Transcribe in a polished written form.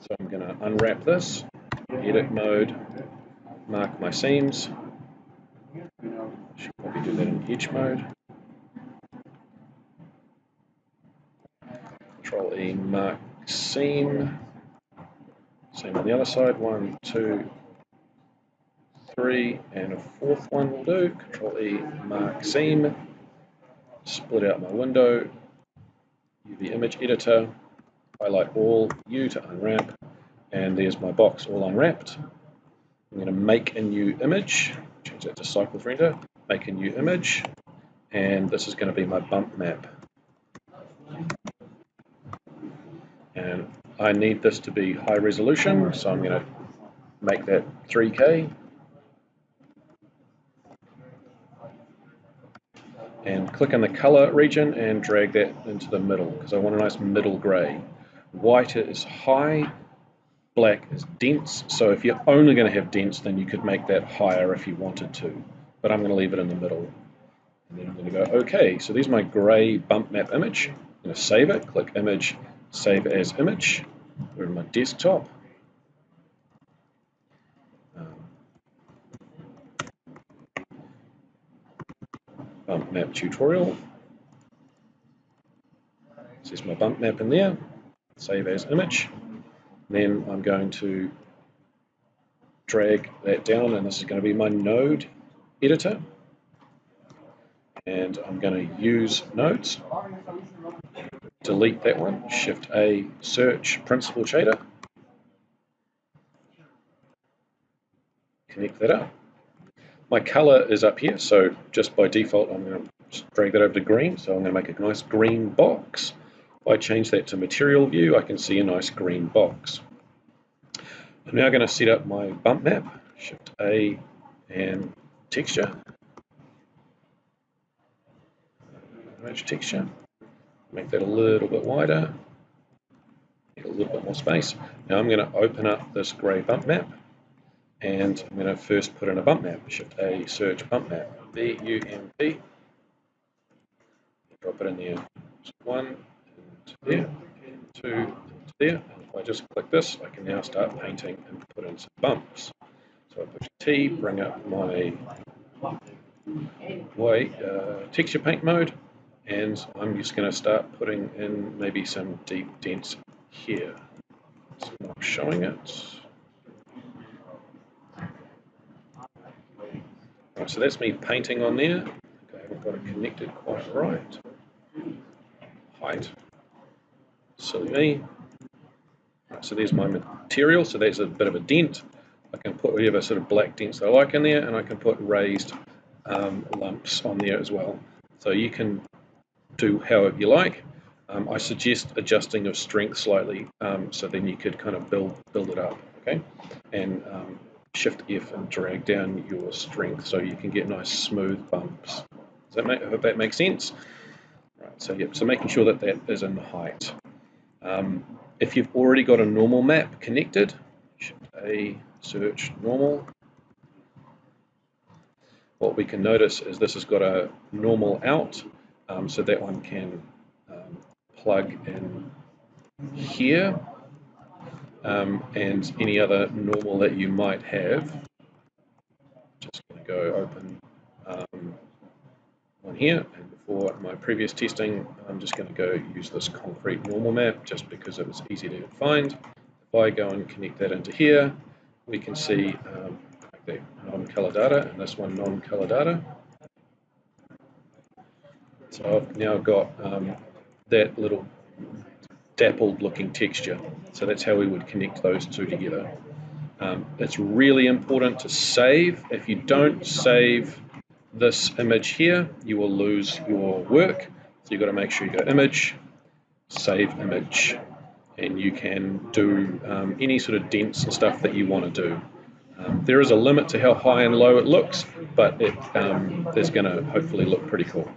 So I'm going to unwrap this, edit mode, mark my seams. Should probably do that in edge mode. Control E, mark seam. Same on the other side, 1, 2, 3, and a fourth one will do. Control E, mark seam. Split out my window, UV image editor, highlight all, U to unwrap, and there's my box all unwrapped. I'm going to make a new image, change that to cycles render, make a new image, and this is going to be my bump map. And I need this to be high resolution, so I'm going to make that 3K. And click on the color region and drag that into the middle, because I want a nice middle gray. White is high, black is dense, so if you're only going to have dense, then you could make that higher if you wanted to, but I'm going to leave it in the middle. And then I'm going to go OK. So there's my gray bump map image. I'm going to save it, click image, save as image. Go to my desktop. Bump map tutorial. There's my bump map in there. Save as image. Then I'm going to drag that down, and this is going to be my node editor. And I'm going to use nodes. Delete that one. Shift A, search principal shader. Connect that up. My color is up here, so just by default I'm going to drag that over to green. So I'm going to make a nice green box. If I change that to material view, I can see a nice green box. I'm now going to set up my bump map. Shift A and texture. Image texture. Make that a little bit wider. Get a little bit more space. Now I'm going to open up this grey bump map. And I'm going to first put in a bump map. Shift A, search bump map. BUMP. Drop it in there. So 1 into there, 2 into there. And if I just click this, I can now start painting and put in some bumps. So I push T, bring up my texture paint mode, and I'm just going to start putting in maybe some deep dents here. So I'm not showing it. Right, so that's me painting on there. I haven't got it connected quite right. Height. Silly me. Right, so there's my material. So there's a bit of a dent. I can put whatever sort of black dents I like in there, and I can put raised lumps on there as well. So you can do however you like. I suggest adjusting your strength slightly, so then you could kind of build it up. Okay, and Shift F and drag down your strength so you can get nice smooth bumps. I hope that makes sense? Right, so yep, so making sure that that is in height. If you've already got a normal map connected, Shift A, search normal. What we can notice is this has got a normal out, so that one can plug in here. And any other normal that you might have. Just going to go open one here, and before my previous testing, I'm just going to go use this concrete normal map just because it was easy to find. If I go and connect that into here, we can see the non-color data, and this one non-color data. So I've now got that little dappled looking texture. So that's how we would connect those two together. It's really important to save. If you don't save this image here, you will lose your work. So you've got to make sure you go image, save image, and you can do any sort of dents and stuff that you want to do. There is a limit to how high and low it looks, but it's going to hopefully look pretty cool.